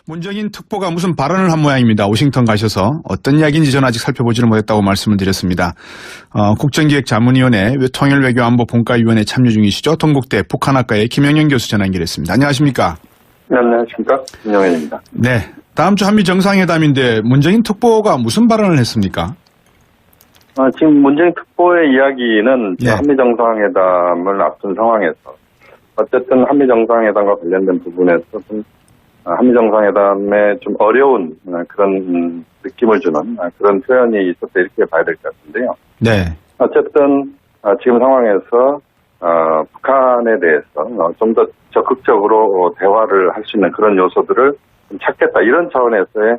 문정인 특보가 무슨 발언을 한 모양입니다. 워싱턴 가셔서 어떤 이야기인지 저는 아직 살펴보지는 못했다고 말씀을 드렸습니다. 국정기획자문위원회 통일외교안보분과위원회 참여 중이시죠. 동국대 북한학과의 김영현 교수 전화 연결했습니다. 안녕하십니까? 네, 안녕하십니까? 김영현입니다. 네, 다음 주 한미 정상회담인데 문정인 특보가 무슨 발언을 했습니까? 지금 문정인 특보의 이야기는 네. 한미 정상회담을 앞둔 상황에서 어쨌든 한미 정상회담과 관련된 부분에서 좀 한미 정상회담에 좀 어려운 그런 느낌을 주는 그런 표현이 있었다 이렇게 봐야 될 것 같은데요. 네. 어쨌든 지금 상황에서 북한에 대해서 좀 더 적극적으로 대화를 할 수 있는 그런 요소들을 좀 찾겠다 이런 차원에서의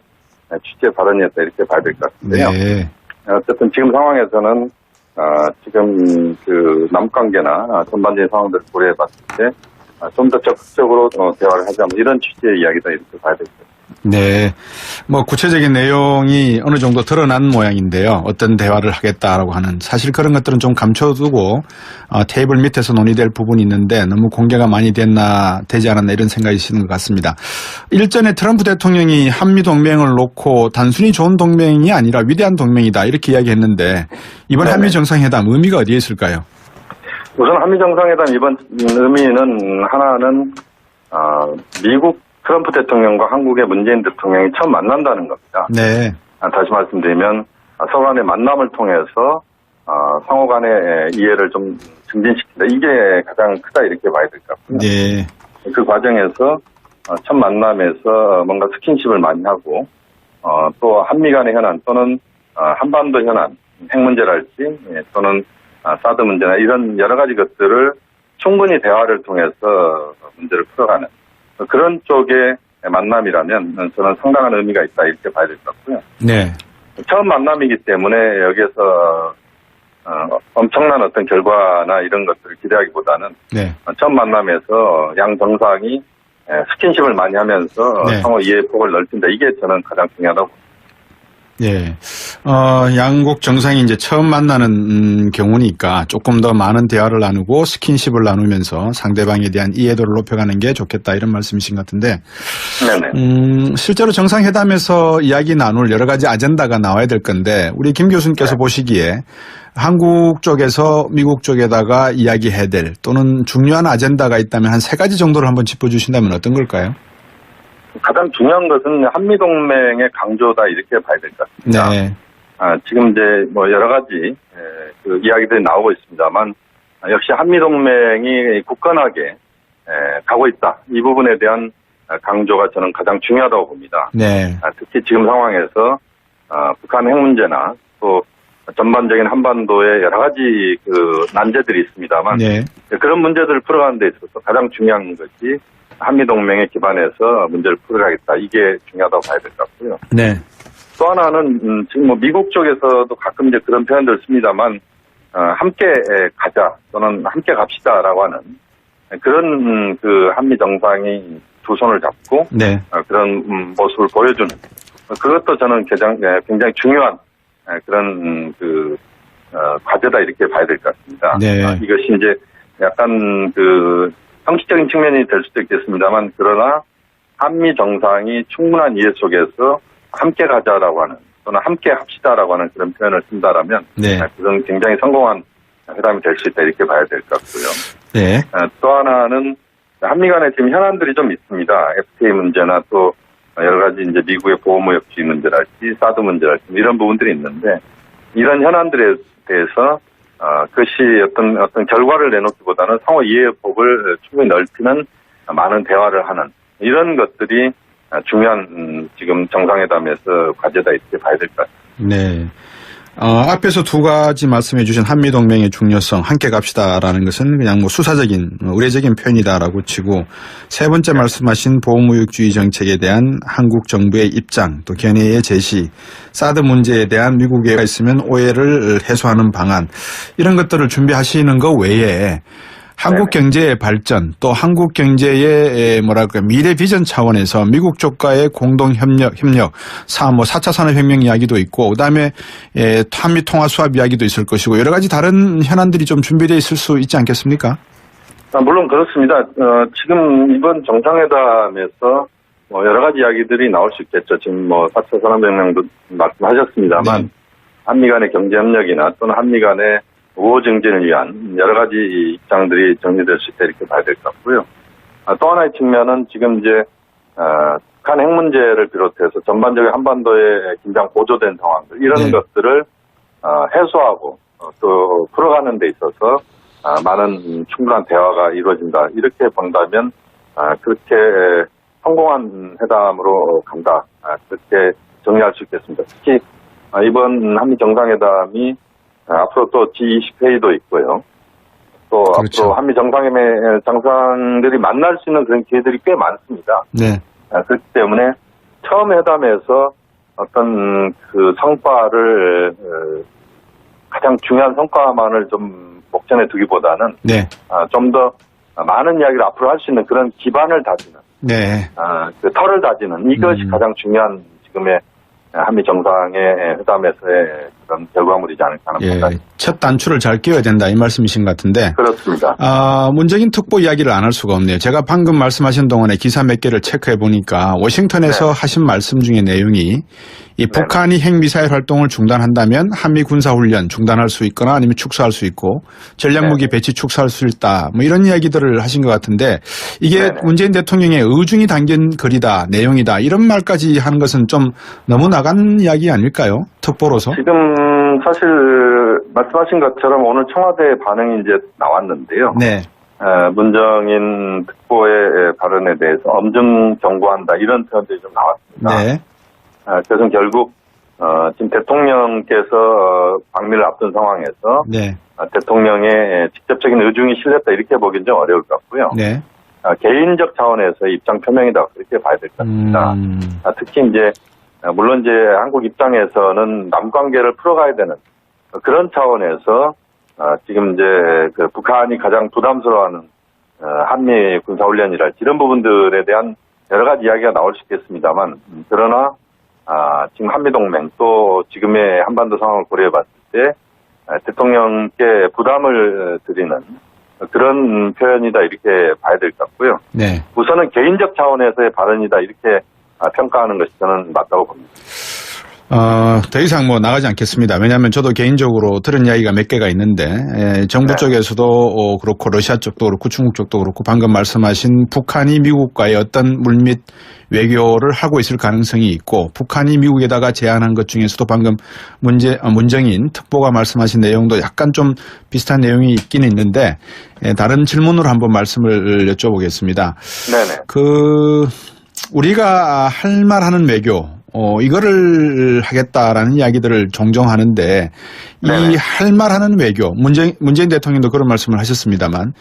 취재 발언이었다 이렇게 봐야 될 것 같은데요. 네. 어쨌든 지금 상황에서는 지금 그 남관계나 전반적인 상황들을 고려해 봤을 때 좀 더 적극적으로 대화를 하자 이런 취지의 이야기다 이렇게 봐야 되겠습니다. 네. 뭐 구체적인 내용이 어느 정도 드러난 모양인데요. 어떤 대화를 하겠다라고 하는 사실 그런 것들은 좀 감춰두고 테이블 밑에서 논의될 부분이 있는데 너무 공개가 많이 되지 않았나 이런 생각이 드는 것 같습니다. 일전에 트럼프 대통령이 한미 동맹을 놓고 단순히 좋은 동맹이 아니라 위대한 동맹이다 이렇게 이야기했는데 이번 한미 정상회담 의미가 어디에 있을까요? 우선 한미 정상회담 이번 의미는 하나는 미국 트럼프 대통령과 한국의 문재인 대통령이 처음 만난다는 겁니다. 네. 다시 말씀드리면 서로 간의 만남을 통해서 상호 간의 이해를 좀 증진시킨다. 이게 가장 크다 이렇게 봐야 될 것 같고요. 네. 그 과정에서 첫 만남에서 뭔가 스킨십을 많이 하고 또 한미 간의 현안 또는 한반도 현안, 핵 문제랄지 또는 사드 문제나 이런 여러 가지 것들을 충분히 대화를 통해서 문제를 풀어가는 그런 쪽의 만남이라면 저는 상당한 의미가 있다 이렇게 봐야 될 것 같고요. 네. 처음 만남이기 때문에 여기에서 엄청난 어떤 결과나 이런 것들을 기대하기보다는 네. 처음 만남에서 양 정상이 스킨십을 많이 하면서 네. 상호 이해 폭을 넓힌다. 이게 저는 가장 중요하다고 봅니다. 예. 양국 정상이 이제 처음 만나는 경우니까 조금 더 많은 대화를 나누고 스킨십을 나누면서 상대방에 대한 이해도를 높여가는 게 좋겠다 이런 말씀이신 것 같은데. 네네. 실제로 정상회담에서 이야기 나눌 여러 가지 아젠다가 나와야 될 건데 우리 김 교수님께서 보시기에 한국 쪽에서 미국 쪽에다가 이야기해야 될 또는 중요한 아젠다가 있다면 한 3가지 정도를 한번 짚어주신다면 어떤 걸까요? 가장 중요한 것은 한미동맹의 강조다 이렇게 봐야 될 것 같습니다. 네. 지금 이제 뭐 여러 가지 그 이야기들이 나오고 있습니다만 역시 한미동맹이 굳건하게 가고 있다. 이 부분에 대한 강조가 저는 가장 중요하다고 봅니다. 네. 특히 지금 상황에서 북한 핵 문제나 또 전반적인 한반도의 여러 가지 그 난제들이 있습니다만 네. 그런 문제들을 풀어가는 데 있어서 가장 중요한 것이 한미동맹에 기반해서 문제를 풀어가겠다. 이게 중요하다고 봐야 될 것 같고요. 네. 또 하나는 지금 뭐 미국 쪽에서도 가끔 이제 그런 표현들을 씁니다만 함께 가자 또는 함께 갑시다라고 하는 그런 그 한미 정상이 두 손을 잡고 네. 그런 모습을 보여주는 그것도 저는 굉장히 중요한 그런 그 과제다 이렇게 봐야 될 것 같습니다. 네. 이것이 이제 약간 그 형식적인 측면이 될 수도 있겠습니다만 그러나 한미 정상이 충분한 이해 속에서 함께 가자라고 하는 또는 함께 합시다라고 하는 그런 표현을 쓴다라면 네. 그건 굉장히 성공한 회담이 될 수 있다 이렇게 봐야 될 것 같고요. 네. 또 하나는 한미 간에 지금 현안들이 좀 있습니다. FTA 문제나 또 여러 가지 이제 미국의 보호무역주의 문제랄지 사드 문제랄지 이런 부분들이 있는데 이런 현안들에 대해서 그것이 어떤 결과를 내놓기보다는 상호 이해의 폭을 충분히 넓히는 많은 대화를 하는 이런 것들이 중요한 지금 정상회담에서 과제다 이렇게 봐야 될 것 같습니다. 네. 앞에서 2가지 말씀해 주신 한미동맹의 중요성, 함께 갑시다라는 것은 그냥 뭐 수사적인, 의례적인 표현이다라고 치고 3번째 말씀하신 보호무역주의 정책에 대한 한국 정부의 입장, 또 견해의 제시, 사드 문제에 대한 미국에 있으면 오해를 해소하는 방안, 이런 것들을 준비하시는 것 외에 한국 경제의 발전 또 한국 경제의 미래 비전 차원에서 미국 쪽과의 공동 협력, 4차 산업혁명 이야기도 있고 그다음에 한미 통화 수합 이야기도 있을 것이고 여러 가지 다른 현안들이 좀 준비되어 있을 수 있지 않겠습니까? 물론 그렇습니다. 지금 이번 정상회담에서 뭐 여러 가지 이야기들이 나올 수 있겠죠. 지금 뭐 4차 산업혁명도 말씀하셨습니다만 네. 한미 간의 경제 협력이나 또는 한미 간의 우호 증진을 위한 여러 가지 입장들이 정리될 수 있다 이렇게 봐야 될 것 같고요. 또 하나의 측면은 지금 이제 북한 핵 문제를 비롯해서 전반적인 한반도의 긴장 고조된 상황들 이런 네. 것들을 해소하고 또 풀어가는 데 있어서 많은 충분한 대화가 이루어진다 이렇게 본다면 그렇게 성공한 회담으로 간다 그렇게 정리할 수 있겠습니다. 특히 이번 한미 정상회담이 앞으로 또 G20 회의도 있고요. 또 그렇죠. 앞으로 한미 정상들이 만날 수 있는 그런 기회들이 꽤 많습니다. 네. 그렇기 때문에 처음 회담에서 어떤 그 성과를 가장 중요한 성과만을 좀 목전에 두기보다는 네. 좀 더 많은 이야기를 앞으로 할 수 있는 그런 기반을 다지는 네. 그 털을 다지는 이것이 가장 중요한 지금의 한미 정상의 회담에서의 그런 결과물이지 않을까 하는 예. 생각이 첫 단추를 잘 끼워야 된다 이 말씀이신 것 같은데. 그렇습니다. 문재인 특보 이야기를 안 할 수가 없네요. 제가 방금 말씀하신 동안에 기사 몇 개를 체크해 보니까 워싱턴에서 네. 하신 말씀 중에 내용이 이 북한이 핵미사일 활동을 중단한다면 한미 군사훈련 중단할 수 있거나 아니면 축소할 수 있고 전략무기 배치 축소할 수 있다. 뭐 이런 이야기들을 하신 것 같은데 이게 네네. 문재인 대통령의 의중이 담긴 글이다, 내용이다 이런 말까지 하는 것은 좀 너무 나간 이야기 아닐까요? 특보로서. 지금 사실 말씀하신 것처럼 오늘 청와대 반응이 이제 나왔는데요. 네. 문정인 특보의 발언에 대해서 엄중 경고한다 이런 표현들이 좀 나왔습니다. 네. 그래서 결국 지금 대통령께서 방미를 앞둔 상황에서 네. 대통령의 직접적인 의중이 실렸다 이렇게 보기는 좀 어려울 것 같고요. 네. 개인적 차원에서 입장 표명이다 그렇게 봐야 될 것 같습니다. 특히 이제 물론 이제 한국 입장에서는 남관계를 풀어가야 되는 그런 차원에서 지금 이제 그 북한이 가장 부담스러워하는 한미 군사훈련이랄지 이런 부분들에 대한 여러 가지 이야기가 나올 수 있겠습니다만 그러나 지금 한미동맹 또 지금의 한반도 상황을 고려해봤을 때 대통령께 부담을 드리는 그런 표현이다 이렇게 봐야 될 것 같고요. 네. 우선은 개인적 차원에서의 발언이다 이렇게 평가하는 것이 저는 맞다고 봅니다. 더 이상 뭐 나가지 않겠습니다. 왜냐하면 저도 개인적으로 들은 이야기가 몇 개가 있는데 정부 네. 쪽에서도 그렇고 러시아 쪽도 그렇고 중국 쪽도 그렇고 방금 말씀하신 북한이 미국과의 어떤 물밑 외교를 하고 있을 가능성이 있고 북한이 미국에다가 제안한 것 중에서도 방금 문정인 특보가 말씀하신 내용도 약간 좀 비슷한 내용이 있긴 있는데 다른 질문으로 한번 말씀을 여쭤보겠습니다. 네네. 우리가 할 말하는 외교 이거를 하겠다라는 이야기들을 종종 하는데 이 할 말하는 외교 문재인 대통령도 그런 말씀을 하셨습니다만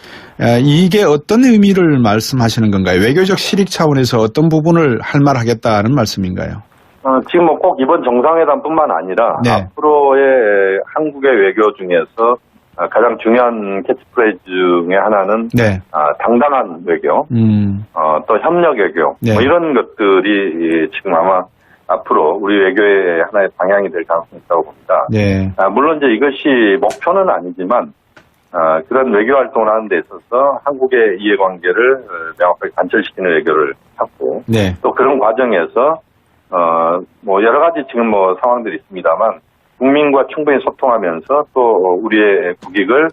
이게 어떤 의미를 말씀하시는 건가요? 외교적 실익 차원에서 어떤 부분을 할 말하겠다는 말씀인가요? 지금 뭐 꼭 이번 정상회담뿐만 아니라 네. 앞으로의 한국의 외교 중에서 가장 중요한 캐치프레이즈 중에 하나는 네. 당당한 외교, 또 협력 외교 네. 뭐 이런 것들이 지금 아마 앞으로 우리 외교의 하나의 방향이 될 가능성이 있다고 봅니다. 네. 물론 이제 이것이 목표는 아니지만 그런 외교 활동을 하는 데 있어서 한국의 이해관계를 명확하게 관철시키는 외교를 찾고 네. 또 그런 과정에서 뭐 여러 가지 지금 뭐 상황들이 있습니다만 국민과 충분히 소통하면서 또 우리의 국익을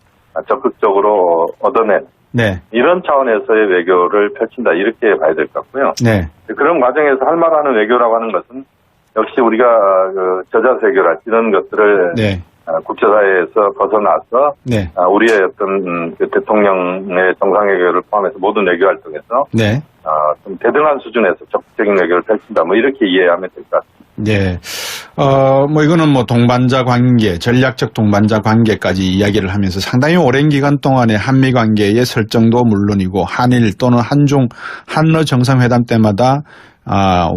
적극적으로 얻어낸 네. 이런 차원에서의 외교를 펼친다 이렇게 봐야 될 것 같고요. 네. 그런 과정에서 할 만하는 외교라고 하는 것은 역시 우리가 저자세교랄 이런 것들을 네. 국제사회에서 벗어나서 네. 우리의 어떤 그 대통령의 정상외교를 포함해서 모든 외교 활동에서 네. 좀 대등한 수준에서 적극적인 외교를 펼친다 뭐 이렇게 이해하면 될 것 같습니다. 네. 뭐 이거는 뭐 동반자 관계, 전략적 동반자 관계까지 이야기를 하면서 상당히 오랜 기간 동안의 한미 관계의 설정도 물론이고 한일 또는 한러 정상회담 때마다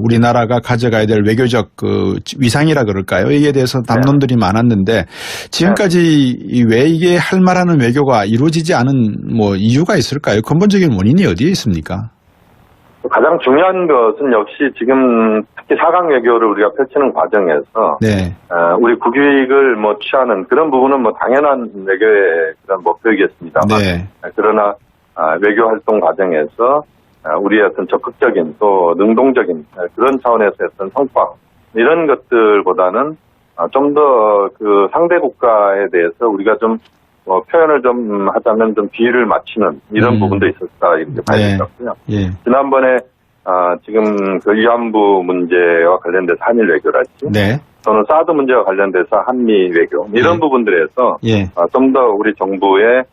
우리나라가 가져가야 될 외교적 그 위상이라 그럴까요? 이에 대해서 담론들이 많았는데 지금까지 왜 이게 할 말하는 외교가 이루어지지 않은 뭐 이유가 있을까요? 근본적인 원인이 어디에 있습니까? 가장 중요한 것은 역시 지금 특히 4강 외교를 우리가 펼치는 과정에서 네. 우리 국익을 뭐 취하는 그런 부분은 뭐 당연한 외교의 그런 목표이겠습니다만 네. 그러나 외교 활동 과정에서 우리의 어떤 적극적인 또 능동적인 그런 차원에서 어떤 성과 이런 것들보다는 좀 더 그 상대 국가에 대해서 우리가 좀 표현을 좀 하자면 좀 비위를 맞추는 이런 부분도 있었다 이렇게 봐야 될 것 같고요. 예. 지난번에 지금 그 위안부 문제와 관련돼서 한일 외교랄지 네. 또는 사드 문제와 관련돼서 한미 외교 이런 예. 부분들에서 예. 좀 더 우리 정부의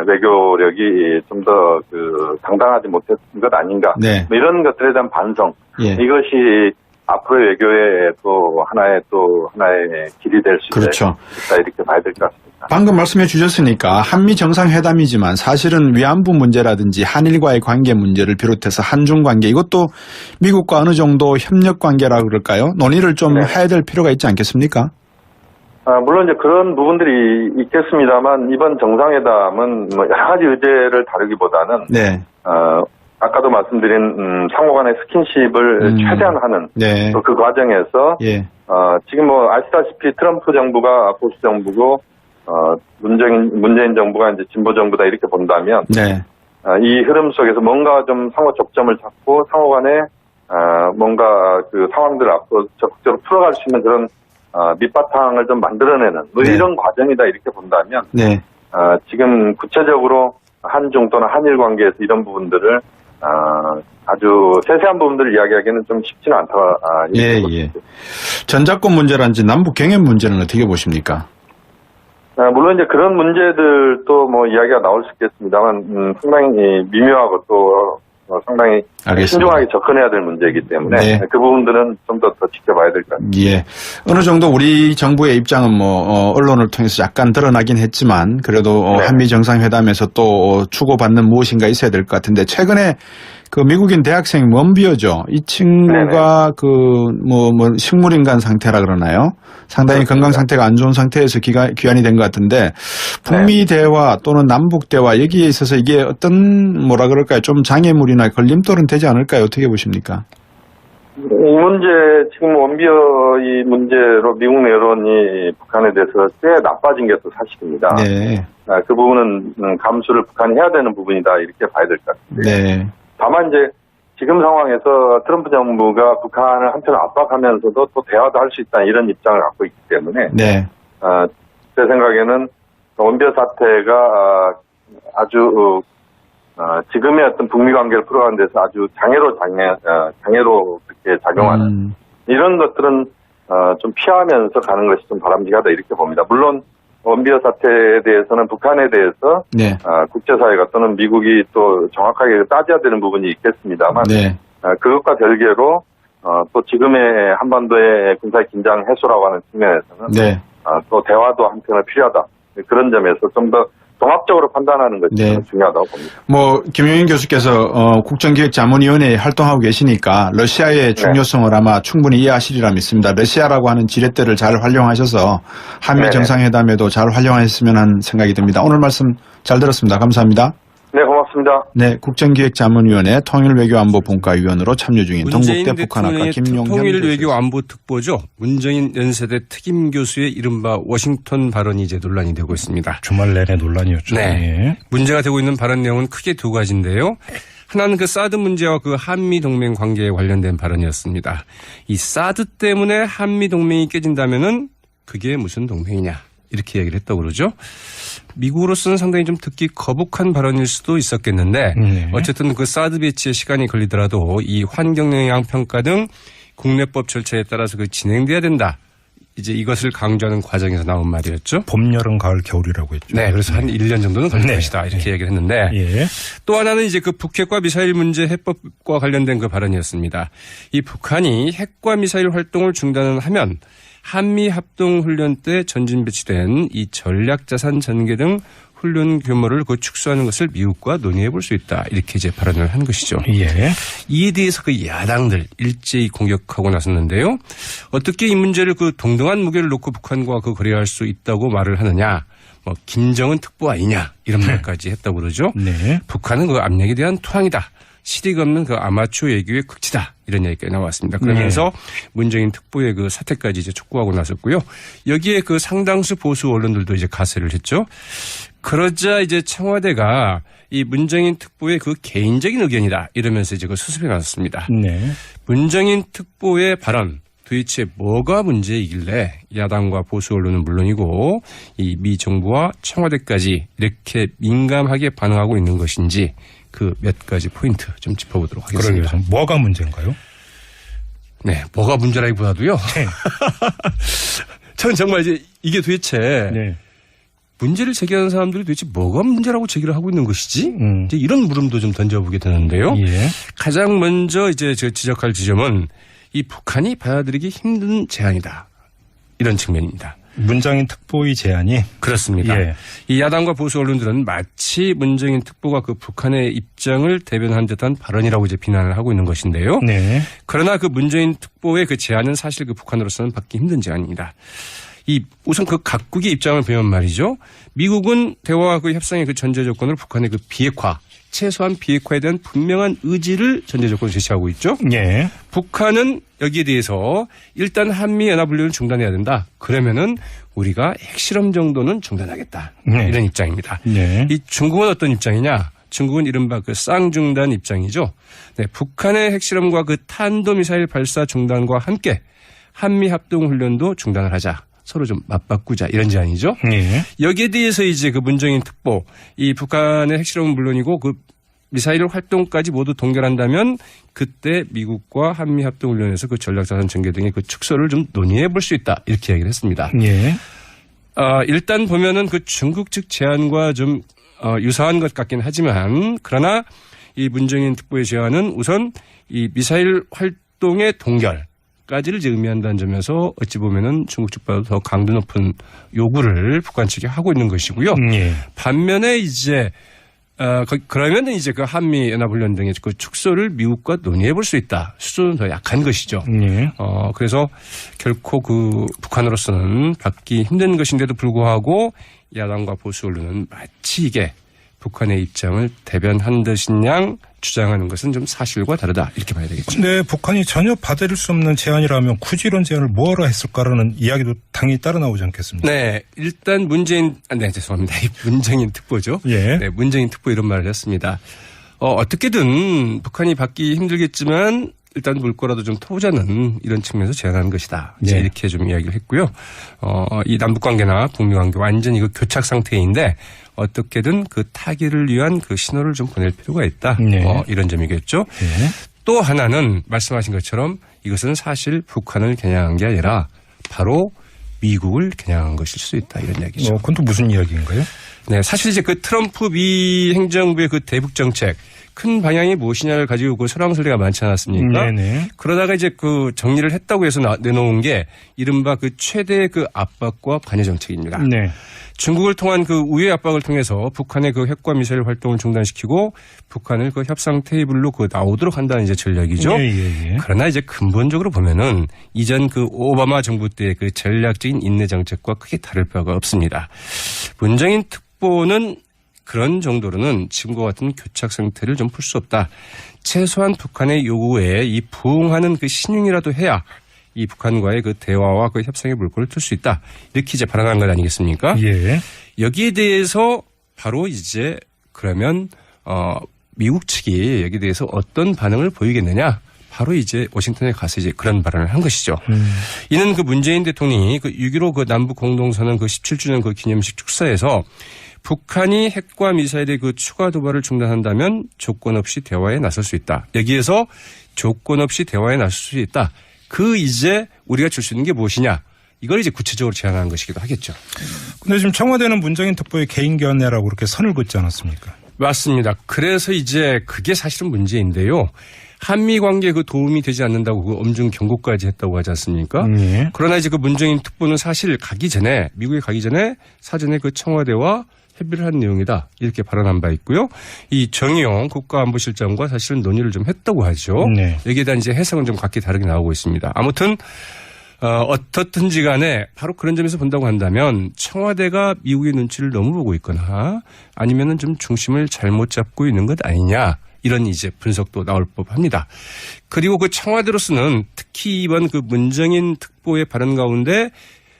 외교력이 좀 더 그 당당하지 못했던 것 아닌가 네. 뭐 이런 것들에 대한 반성 예. 이것이 앞으로의 외교의 또 하나의 길이 될 수 그렇죠. 있다 이렇게 봐야 될 것 같습니다. 방금 말씀해 주셨으니까 한미 정상회담이지만 사실은 위안부 문제라든지 한일과의 관계 문제를 비롯해서 한중 관계 이것도 미국과 어느 정도 협력 관계라 그럴까요? 논의를 좀 네. 해야 될 필요가 있지 않겠습니까? 물론 이제 그런 부분들이 있겠습니다만 이번 정상회담은 뭐 여러 가지 의제를 다루기보다는 네. 아까도 말씀드린 상호 간의 스킨십을 최대한 하는 네. 또 그 과정에서 예. 지금 뭐 아시다시피 트럼프 정부가 보수 정부고 문재인 정부가 이제 진보 정부다 이렇게 본다면 네. 이 흐름 속에서 뭔가 좀 상호 접점을 잡고 상호 간에 뭔가 그 상황들을 앞으로 적극적으로 풀어갈 수 있는 그런 밑바탕을 좀 만들어내는 뭐 네. 이런 과정이다 이렇게 본다면 네. 지금 구체적으로 한중 또는 한일 관계에서 이런 부분들을 아주 세세한 부분들을 이야기하기는 좀 쉽지는 않다. 예, 예. 전작권 문제라든지 남북 경협 문제는 어떻게 보십니까? 물론 이제 그런 문제들도 뭐 이야기가 나올 수 있겠습니다만 상당히 미묘하고 또 상당히 알겠습니다. 신중하게 접근해야 될 문제이기 때문에 네. 그 부분들은 좀 더 지켜봐야 될 것 같습니다. 예. 어느 정도 우리 정부의 입장은 뭐, 언론을 통해서 약간 드러나긴 했지만 그래도 네. 한미 정상회담에서 또 주고받는 무엇인가 있어야 될 것 같은데 최근에 그 미국인 대학생 먼비어죠. 이 친구가 식물인간 상태라 그러나요? 상당히 그렇습니다. 건강 상태가 안 좋은 상태에서 귀환이 된 것 같은데 북미 대화 또는 남북 대화 여기에 있어서 이게 어떤 뭐라 그럴까요? 좀 장애물이나 걸림돌은 되지 않을까요? 어떻게 보십니까? 이 문제, 지금 원비어 이 문제로 미국 여론이 북한에 대해서 꽤 나빠진 게 또 사실입니다. 네. 그 부분은 감수를 북한이 해야 되는 부분이다 이렇게 봐야 될 것 같습니다. 네. 다만 이제 지금 상황에서 트럼프 정부가 북한을 한편 압박하면서도 또 대화도 할 수 있다 이런 입장을 갖고 있기 때문에 네. 제 생각에는 원비어 사태가 아주 지금의 어떤 북미 관계를 풀어가는 데서 아주 장애로 그렇게 작용하는 이런 것들은 좀 피하면서 가는 것이 좀 바람직하다 이렇게 봅니다. 물론 원비어 사태에 대해서는 북한에 대해서 네. 국제사회가 또는 미국이 또 정확하게 따져야 되는 부분이 있겠습니다만 네. 그것과 별개로 또 지금의 한반도의 군사 긴장 해소라고 하는 측면에서는 네. 또 대화도 한편으로 필요하다. 그런 점에서 좀 더 종합적으로 판단하는 것이 네. 중요하다고 봅니다. 뭐 김용인 교수께서 국정기획자문위원회에 활동하고 계시니까 러시아의 중요성을 아마 충분히 이해하시리라 믿습니다. 러시아라고 하는 지렛대를 잘 활용하셔서 한미 네네. 정상회담에도 잘 활용하셨으면 하는 생각이 듭니다. 오늘 말씀 잘 들었습니다. 감사합니다. 네, 고맙습니다. 네, 국정기획자문위원회 통일외교안보분과위원으로 참여 중인 문재인 동국대 북한학과 대통령의 김용현 통일외교안보특보죠. 문정인 연세대 특임교수의 이른바 워싱턴 발언이 이제 논란이 되고 있습니다. 주말 내내 논란이었죠. 네. 예. 문제가 되고 있는 발언 내용은 크게 두 가지인데요. 하나는 그 사드 문제와 그 한미 동맹 관계에 관련된 발언이었습니다. 이 사드 때문에 한미 동맹이 깨진다면은 그게 무슨 동맹이냐 이렇게 얘기를 했다고 그러죠. 미국으로서는 상당히 좀 듣기 거북한 발언일 수도 있었겠는데 네. 어쨌든 그 사드 배치에 시간이 걸리더라도 이 환경영향 평가 등 국내법 절차에 따라서 그 진행돼야 된다. 이제 이것을 강조하는 과정에서 나온 말이었죠. 봄, 여름, 가을, 겨울이라고 했죠. 네, 그래서 한 1년 정도는 걸릴 네. 것이다 이렇게 얘기를 했는데 예. 또 하나는 이제 그 북핵과 미사일 문제 해법과 관련된 그 발언이었습니다. 이 북한이 핵과 미사일 활동을 중단을 하면 한미 합동 훈련 때 전진 배치된 이 전략자산 전개 등 훈련 규모를 그 축소하는 것을 미국과 논의해 볼 수 있다. 이렇게 이제 발언을 한 것이죠. 예. 이에 대해서 그 야당들 일제히 공격하고 나섰는데요. 어떻게 이 문제를 그 동등한 무게를 놓고 북한과 그 거래할 수 있다고 말을 하느냐. 뭐 김정은 특보 아니냐 이런 말까지 했다고 그러죠. 네. 북한은 그 압력에 대한 토항이다. 실익 없는 그 아마추어 외교의 극치다. 이런 얘기가 나왔습니다. 그러면서 문재인 특보의 그 사퇴까지 이제 촉구하고 나섰고요. 여기에 그 상당수 보수 언론들도 이제 가세를 했죠. 그러자 이제 청와대가 이 문정인 특보의 그 개인적인 의견이다 이러면서 이제 그 수습해 나섰습니다. 네. 문정인 특보의 발언 도대체 뭐가 문제이길래 야당과 보수 언론은 물론이고 이 미 정부와 청와대까지 이렇게 민감하게 반응하고 있는 것인지 그 몇 가지 포인트 좀 짚어보도록 하겠습니다. 그러게요. 뭐가 문제인가요? 네, 뭐가 문제라기보다도요. 네. 저는 정말 이제 이게 도대체 네. 문제를 제기하는 사람들이 도대체 뭐가 문제라고 제기를 하고 있는 것이지? 이제 이런 물음도 좀 던져보게 되는데요. 예. 가장 먼저 이제 제가 지적할 지점은 이 북한이 받아들이기 힘든 제안이다. 이런 측면입니다. 문정인 특보의 제안이 그렇습니다. 예. 이 야당과 보수 언론들은 마치 문정인 특보가 그 북한의 입장을 대변한 듯한 발언이라고 이제 비난을 하고 있는 것인데요. 네. 그러나 그 문정인 특보의 그 제안은 사실 그 북한으로서는 받기 힘든 제안입니다. 우선 그 각국의 입장을 보면 말이죠. 미국은 대화와 그 협상의 그 전제 조건으로 북한의 그 비핵화, 최소한 비핵화에 대한 분명한 의지를 전제 조건으로 제시하고 있죠. 예. 북한은 여기에 대해서 일단 한미연합훈련을 중단해야 된다. 그러면은 우리가 핵실험 정도는 중단하겠다. 네. 이런 입장입니다. 네. 이 중국은 어떤 입장이냐? 중국은 이른바 그 쌍중단 입장이죠. 네, 북한의 핵실험과 그 탄도미사일 발사 중단과 함께 한미 합동훈련도 중단을 하자. 서로 좀 맞바꾸자 이런 제안이죠. 예. 여기에 대해서 이제 그 문정인 특보, 이 북한의 핵실험은 물론이고 그 미사일 활동까지 모두 동결한다면 그때 미국과 한미 합동훈련에서 그 전략자산 전개 등의 그 축소를 좀 논의해 볼 수 있다 이렇게 얘기를 했습니다. 예. 일단 보면은 그 중국 측 제안과 좀 유사한 것 같긴 하지만 그러나 이 문정인 특보의 제안은 우선 이 미사일 활동의 동결까지를 이제 의미한다는 점에서 어찌 보면은 중국 측보다 더 강도 높은 요구를 북한 측이 하고 있는 것이고요. 예. 반면에 이제 그러면은 이제 그 한미 연합훈련 등의 그 축소를 미국과 논의해 볼 수 있다. 수준은 더 약한 것이죠. 예. 그래서 결코 그 북한으로서는 받기 힘든 것인데도 불구하고 야당과 보수 언론은 마치 이게 북한의 입장을 대변한 듯인 양 주장하는 것은 좀 사실과 다르다 이렇게 봐야 되겠죠. 근데 북한이 전혀 받아들일 수 없는 제안이라면 굳이 이런 제안을 뭐하러 했을까라는 이야기도 당연히 따라 나오지 않겠습니까? 네, 일단 죄송합니다. 문정인 특보죠. 예. 네, 문정인 특보 이런 말을 했습니다. 어떻게든 북한이 받기 힘들겠지만 일단 물꼬라도 좀 터보자는 이런 측면에서 제안하는 것이다. 이제 네. 이렇게 좀 이야기를 했고요. 이 남북 관계나 북미 관계 완전히 그 교착 상태인데 어떻게든 그 타결을 위한 그 신호를 좀 보낼 필요가 있다. 네. 이런 점이겠죠. 네. 또 하나는 말씀하신 것처럼 이것은 사실 북한을 겨냥한 게 아니라 바로 미국을 겨냥한 것일 수 있다. 이런 이야기죠. 그건 또 무슨 이야기인가요? 네, 사실 이제 그 트럼프 미 행정부의 그 대북 정책 큰 방향이 무엇이냐를 가지고 그 설왕설래가 많지 않았습니까? 네네. 그러다가 이제 그 정리를 했다고 해서 내놓은 게 이른바 그 최대 그 압박과 관여 정책입니다. 네. 중국을 통한 그 우회 압박을 통해서 북한의 그 핵과 미사일 활동을 중단시키고 북한을 그 협상 테이블로 그 나오도록 한다는 이제 전략이죠. 예. 그러나 이제 근본적으로 보면은 이전 그 오바마 정부 때의 그 전략적인 인내 정책과 크게 다를 바가 없습니다. 문정인 특보는 그런 정도로는 지금과 같은 교착 상태를 좀 풀 수 없다. 최소한 북한의 요구에 이 부응하는 그 신용이라도 해야 이 북한과의 그 대화와 그 협상의 물꼬를 틀 수 있다. 이렇게 이제 발언한 것 아니겠습니까? 예. 여기에 대해서 바로 이제 그러면 미국 측이 여기에 대해서 어떤 반응을 보이겠느냐? 바로 이제 워싱턴에 가서 이제 그런 발언을 한 것이죠. 이는 그 문재인 대통령이 그 6.15 그 남북 공동선언 그 17주년 그 기념식 축사에서 북한이 핵과 미사일의 그 추가 도발을 중단한다면 조건 없이 대화에 나설 수 있다. 여기에서 조건 없이 대화에 나설 수 있다. 그 이제 우리가 줄 수 있는 게 무엇이냐. 이걸 이제 구체적으로 제안하는 것이기도 하겠죠. 근데 지금 청와대는 문정인 특보의 개인 견해라고 그렇게 선을 긋지 않았습니까? 맞습니다. 그래서 이제 그게 사실은 문제인데요. 한미 관계에 그 도움이 되지 않는다고 그 엄중 경고까지 했다고 하지 않습니까? 예. 그러나 이제 그 문정인 특보는 사실 미국에 가기 전에 사전에 그 청와대와 협의를 한 내용이다. 이렇게 발언한 바 있고요. 이 정의용 국가안보실장과 사실은 논의를 좀 했다고 하죠. 네. 여기에 대한 이제 해석은 좀 각기 다르게 나오고 있습니다. 아무튼 어떻든지 간에 바로 그런 점에서 본다고 한다면 청와대가 미국의 눈치를 너무 보고 있거나 아니면은 좀 중심을 잘못 잡고 있는 것 아니냐. 이런 이제 분석도 나올 법합니다. 그리고 그 청와대로서는 특히 이번 그 문정인 특보의 발언 가운데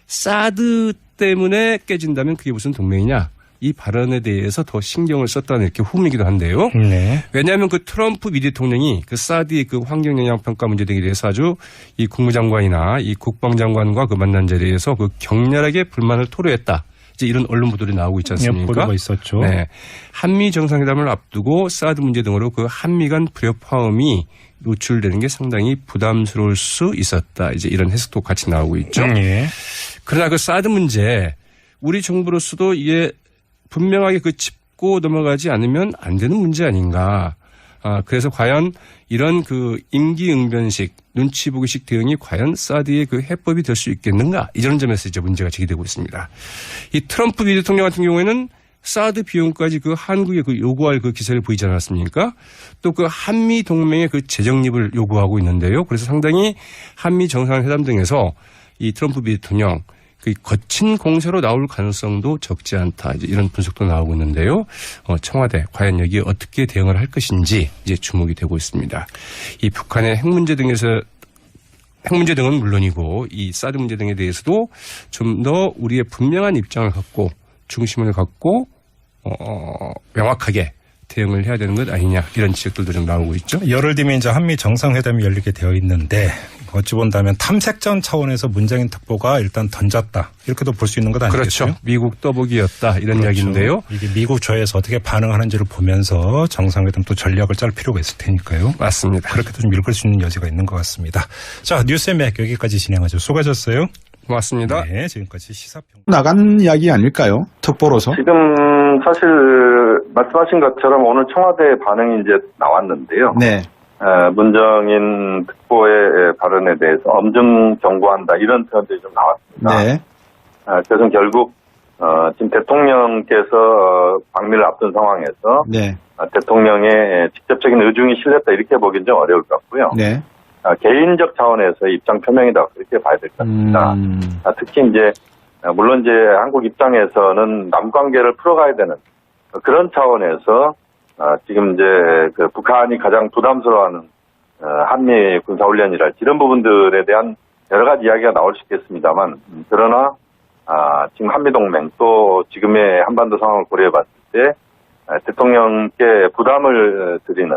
사드 때문에 깨진다면 그게 무슨 동맹이냐? 이 발언에 대해서 더 신경을 썼다는 이렇게 후문이기도 한데요. 네. 왜냐하면 그 트럼프 미 대통령이 그 사드의 그 환경 영향 평가 문제 등에 대해서 아주 이 국무장관이나 이 국방장관과 그 만난 자리에서 그 격렬하게 불만을 토로했다. 이제 이런 언론 보도들이 나오고 있지 않습니까? 보도가 있었죠. 네. 한미 정상회담을 앞두고 사드 문제 등으로 그 한미 간 불협화음이 노출되는 게 상당히 부담스러울 수 있었다. 이제 이런 해석도 같이 나오고 있죠. 예. 그러나 그 사드 문제 우리 정부로서도 이게 분명하게 그 짚고 넘어가지 않으면 안 되는 문제 아닌가. 그래서 과연 이런 그 임기응변식, 눈치 보기식 대응이 과연 사드의 그 해법이 될 수 있겠는가. 이런 점에서 이제 문제가 제기되고 있습니다. 이 트럼프 미 대통령 같은 경우에는 사드 비용까지 그 한국에 그 요구할 그 기세를 보이지 않았습니까? 또 그 한미 동맹의 그 재정립을 요구하고 있는데요. 그래서 상당히 한미 정상회담 등에서 이 트럼프 미 대통령 그 거친 공세로 나올 가능성도 적지 않다. 이제 이런 분석도 나오고 있는데요. 청와대 과연 여기에 어떻게 대응을 할 것인지 이제 주목이 되고 있습니다. 이 북한의 핵 문제 등은 물론이고 이 사드 문제 등에 대해서도 좀 더 우리의 분명한 입장을 갖고 중심을 갖고 명확하게 대응을 해야 되는 것 아니냐 이런 지적들도 좀 나오고 있죠. 열흘 뒤면 이제 한미 정상회담이 열리게 되어 있는데 어찌 본다면 탐색전 차원에서 문정인 특보가 일단 던졌다 이렇게도 볼 수 있는 것 아니겠어요? 그렇죠. 미국 떠보기였다 이런 그렇죠. 이야기인데요. 이게 미국 조에서 어떻게 반응하는지를 보면서 정상회담 또 전략을 짤 필요가 있을 테니까요. 맞습니다. 그렇게도 좀 읽을 수 있는 여지가 있는 것 같습니다. 자, 뉴스의 맥 여기까지 진행하죠. 수고하셨어요. 고맙습니다. 네, 지금까지 시사평 나간 이야기 아닐까요? 특보로서. 지금 사실 말씀하신 것처럼 오늘 청와대 반응이 이제 나왔는데요. 네. 문정인 특보의 발언에 대해서 엄중 경고한다 이런 표현들이 좀 나왔습니다. 네. 그래서 결국 지금 대통령께서 방미를 앞둔 상황에서 네. 대통령의 직접적인 의중이 실렸다 이렇게 보기는 좀 어려울 것 같고요. 네. 개인적 차원에서 입장 표명이다 그렇게 봐야 될 것 같습니다. 특히 이제 물론 이제 한국 입장에서는 남 관계를 풀어가야 되는 그런 차원에서 지금 이제 그 북한이 가장 부담스러워하는 한미 군사훈련이랄지 이런 부분들에 대한 여러 가지 이야기가 나올 수 있겠습니다만 그러나 지금 한미동맹 또 지금의 한반도 상황을 고려해봤을 때 대통령께 부담을 드리는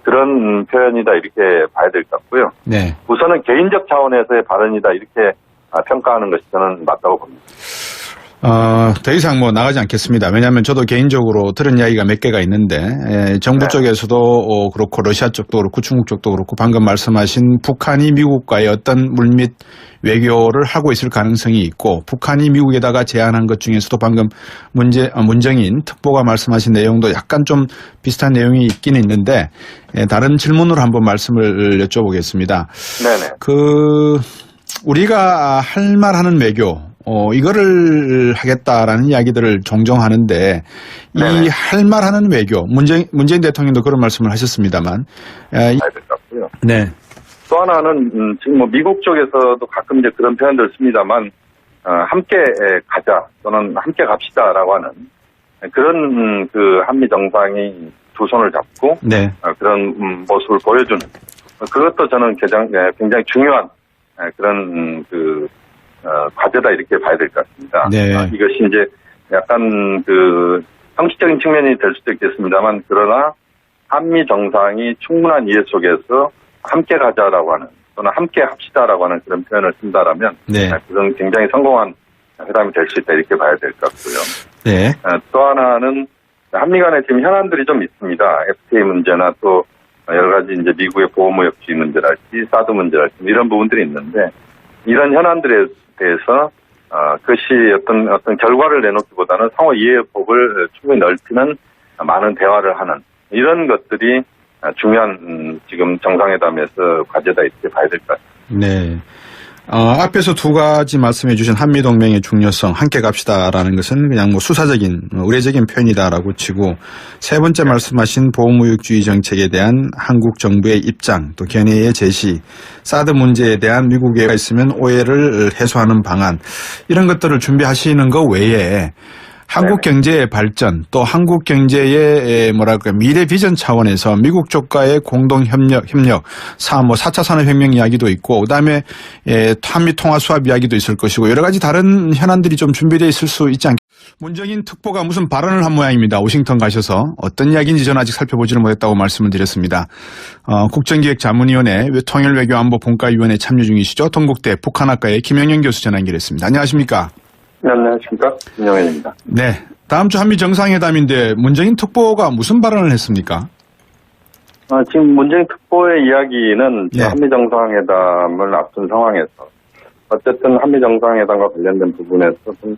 그런 표현이다 이렇게 봐야 될 것 같고요. 네. 우선은 개인적 차원에서의 발언이다 이렇게 평가하는 것이 저는 맞다고 봅니다. 더 이상 뭐 나가지 않겠습니다. 왜냐하면 저도 개인적으로 들은 이야기가 몇 개가 있는데 정부 네. 쪽에서도 그렇고 러시아 쪽도 그렇고 중국 쪽도 그렇고 방금 말씀하신 북한이 미국과의 어떤 물밑 외교를 하고 있을 가능성이 있고 북한이 미국에다가 제안한 것 중에서도 방금 문정인 특보가 말씀하신 내용도 약간 좀 비슷한 내용이 있긴 있는데 다른 질문으로 한번 말씀을 여쭤보겠습니다. 네네. 우리가 할 말하는 외교 이거를 하겠다라는 이야기들을 종종 하는데 이 할 말하는 외교 문재인 대통령도 그런 말씀을 하셨습니다만 봐야 될 것 같고요. 네. 또 하나는 지금 뭐 미국 쪽에서도 가끔 이제 그런 표현들 씁니다만 함께 가자 또는 함께 갑시다라고 하는 그런 그 한미 정상이 두 손을 잡고 네. 그런 모습을 보여주는 그것도 저는 굉장히 중요한 그런 과제다 이렇게 봐야 될 것 같습니다. 네. 이것이 이제 약간 그 형식적인 측면이 될 수도 있겠습니다만 그러나 한미 정상이 충분한 이해 속에서 함께 가자라고 하는 또는 함께 합시다라고 하는 그런 표현을 쓴다라면 네. 그건 굉장히 성공한 회담이 될 수 있다 이렇게 봐야 될 것 같고요. 네. 또 하나는 한미 간에 지금 현안들이 좀 있습니다. FTA 문제나 또 여러 가지 이제 미국의 보호무역주의 문제랄지 사드 문제랄지 이런 부분들이 있는데 이런 현안들에 대해서 그것이 어떤 결과를 내놓기보다는 상호 이해의 폭을 충분히 넓히는 많은 대화를 하는 이런 것들이 중요한 지금 정상회담에서 과제다 이렇게 봐야 될 것 같습니다. 네. 앞에서 두 가지 말씀해 주신 한미동맹의 중요성, 함께 갑시다라는 것은 그냥 뭐 수사적인, 의례적인 표현이다라고 치고, 세 번째 말씀하신 보호무역주의 정책에 대한 한국 정부의 입장, 또 견해의 제시, 사드 문제에 대한 미국에 있으면 오해를 해소하는 방안, 이런 것들을 준비하시는 것 외에 한국 경제의 발전 또 한국 경제의 뭐랄까 미래 비전 차원에서 미국 쪽과의 공동 협력, 4차 산업혁명 이야기도 있고 그다음에 한미 통화 수합 이야기도 있을 것이고 여러 가지 다른 현안들이 좀 준비되어 있을 수 있지 않겠습니까? 문정인 특보가 무슨 발언을 한 모양입니다. 워싱턴 가셔서 어떤 이야기인지 저는 아직 살펴보지는 못했다고 말씀을 드렸습니다. 국정기획자문위원회 통일외교안보 본과위원회 참여 중이시죠. 동국대 북한학과의 김영현 교수 전화 연결했습니다. 안녕하십니까? 네, 안녕하십니까? 김영현입니다. 네. 다음 주 한미 정상회담인데 문정인 특보가 무슨 발언을 했습니까? 지금 문재인 특보의 이야기는 네. 한미 정상회담을 앞둔 상황에서 어쨌든 한미 정상회담과 관련된 부분에서 좀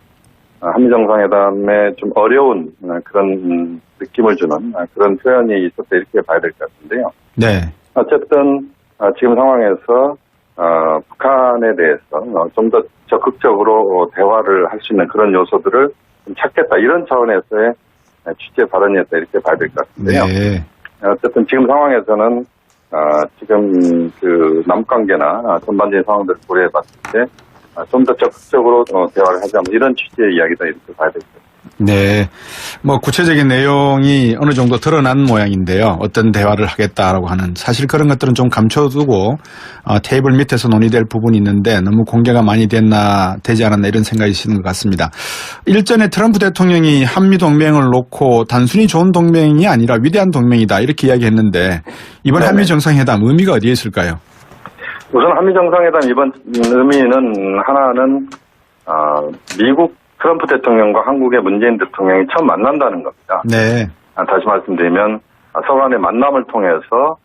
한미 정상회담에 좀 어려운 그런 느낌을 주는 그런 표현이 있었다 이렇게 봐야 될 것 같은데요. 네. 어쨌든 지금 상황에서 북한에 대해서 좀 더 적극적으로 대화를 할 수 있는 그런 요소들을 좀 찾겠다 이런 차원에서의 취재 발언이었다 이렇게 봐야 될 것 같은데요. 네. 어쨌든 지금 상황에서는 지금 그 남관계나 전반적인 상황들을 고려해봤을 때 좀 더 적극적으로 대화를 하자 이런 취지의 이야기다 이렇게 봐야 될 것 같습니다. 네. 뭐 구체적인 내용이 어느 정도 드러난 모양인데요. 어떤 대화를 하겠다라고 하는 사실 그런 것들은 좀 감춰두고 테이블 밑에서 논의될 부분이 있는데 너무 공개가 많이 되지 않았나 이런 생각이 드는 것 같습니다. 일전에 트럼프 대통령이 한미 동맹을 놓고 단순히 좋은 동맹이 아니라 위대한 동맹이다 이렇게 이야기했는데 이번 한미 정상회담 의미가 어디에 있을까요? 우선 한미 정상회담 이번 의미는 하나는 미국 트럼프 대통령과 한국의 문재인 대통령이 처음 만난다는 겁니다. 네. 다시 말씀드리면 서로 간의 만남을 통해서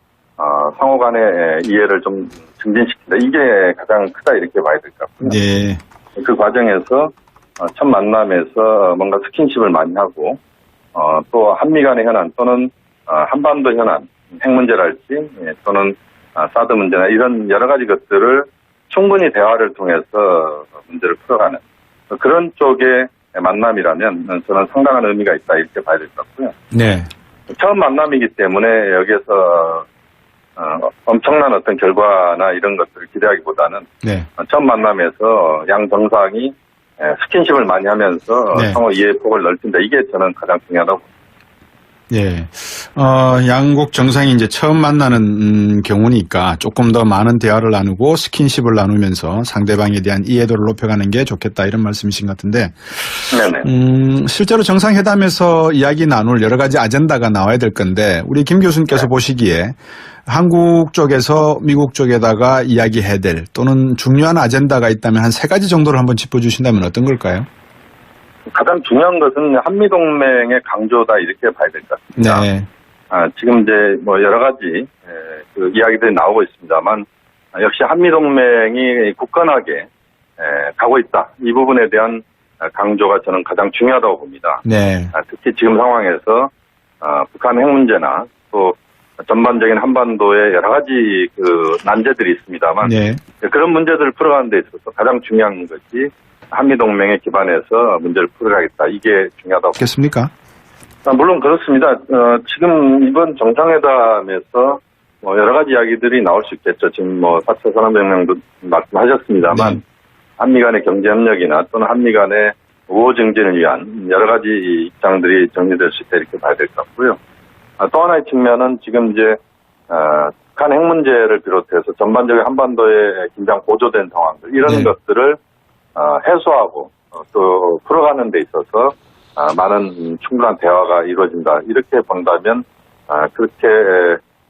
상호 간의 이해를 좀 증진시킨다. 이게 가장 크다 이렇게 봐야 될 것 같고요. 네. 그 과정에서 첫 만남에서 뭔가 스킨십을 많이 하고 또 한미 간의 현안 또는 한반도 현안, 핵 문제랄지 또는 사드 문제나 이런 여러 가지 것들을 충분히 대화를 통해서 문제를 풀어가는 그런 쪽의 만남이라면 저는 상당한 의미가 있다 이렇게 봐야 될 것 같고요. 네. 처음 만남이기 때문에 여기에서 엄청난 어떤 결과나 이런 것들을 기대하기보다는 네. 처음 만남에서 양 정상이 스킨십을 많이 하면서 네. 상호 이해 폭을 넓힌다. 이게 저는 가장 중요하다고 봅니다. 예. 양국 정상이 이제 처음 만나는 경우니까 조금 더 많은 대화를 나누고 스킨십을 나누면서 상대방에 대한 이해도를 높여가는 게 좋겠다 이런 말씀이신 것 같은데. 네네. 실제로 정상회담에서 이야기 나눌 여러 가지 아젠다가 나와야 될 건데 우리 김 교수님께서 보시기에 한국 쪽에서 미국 쪽에다가 이야기해야 될 또는 중요한 아젠다가 있다면 한 3가지 정도를 한번 짚어주신다면 어떤 걸까요? 가장 중요한 것은 한미동맹의 강조다 이렇게 봐야 될 것 같습니다. 네. 지금 이제 뭐 여러 가지 그 이야기들이 나오고 있습니다만 역시 한미동맹이 굳건하게 가고 있다. 이 부분에 대한 강조가 저는 가장 중요하다고 봅니다. 네. 특히 지금 상황에서 북한 핵 문제나 또 전반적인 한반도의 여러 가지 그 난제들이 있습니다만 네. 그런 문제들을 풀어가는 데 있어서 가장 중요한 것이 한미동맹에 기반해서 문제를 풀어가겠다. 이게 중요하다고 겠습니까? 물론 그렇습니다. 지금 이번 정상회담에서 뭐 여러 가지 이야기들이 나올 수 있겠죠. 지금 뭐 4차 산업혁명도 말씀하셨습니다만 네. 한미 간의 경제협력이나 또는 한미 간의 우호 증진을 위한 여러 가지 입장들이 정리될 수 있다 이렇게 봐야 될 것 같고요. 또 하나의 측면은 지금 이제 북한 핵 문제를 비롯해서 전반적인 한반도의 긴장 고조된 상황들 이런 네. 것들을 해소하고 또 풀어가는 데 있어서 많은 충분한 대화가 이루어진다. 이렇게 본다면 그렇게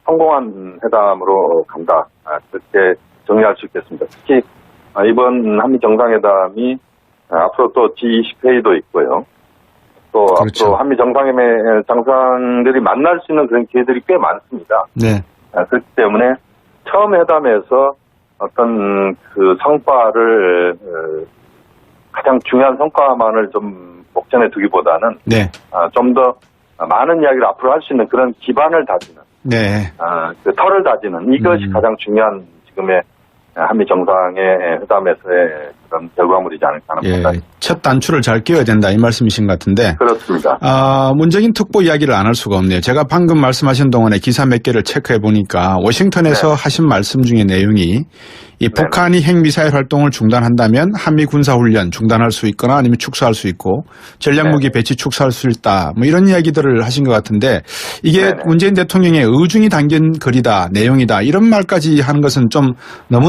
성공한 회담으로 간다. 그렇게 정리할 수 있겠습니다. 특히 이번 한미 정상회담이 앞으로 또 G20회의도 있고요. 또 그렇죠. 앞으로 한미 정상들이 만날 수 있는 그런 기회들이 꽤 많습니다. 네. 그렇기 때문에 처음 회담에서 어떤 그 성과를 가장 중요한 성과만을 좀 목전에 두기보다는 네. 좀 더 많은 이야기를 앞으로 할 수 있는 그런 기반을 다지는 네. 그 털을 다지는 이것이 가장 중요한 지금의 한미 정상의 회담에서의 그런 결과물이지 않을까 하는 예, 생각이. 첫 단추를 잘 끼워야 된다 이 말씀이신 것 같은데. 그렇습니다. 문재인 특보 이야기를 안 할 수가 없네요. 제가 방금 말씀하신 동안에 기사 몇 개를 체크해 보니까 워싱턴에서 하신 말씀 중에 내용이 이 북한이 핵미사일 활동을 중단한다면 한미 군사훈련 중단할 수 있거나 아니면 축소할 수 있고 전략무기 배치 축소할 수 있다. 뭐 이런 이야기들을 하신 것 같은데 이게 문재인 대통령의 의중이 담긴 글이다, 내용이다 이런 말까지 하는 것은 좀 너무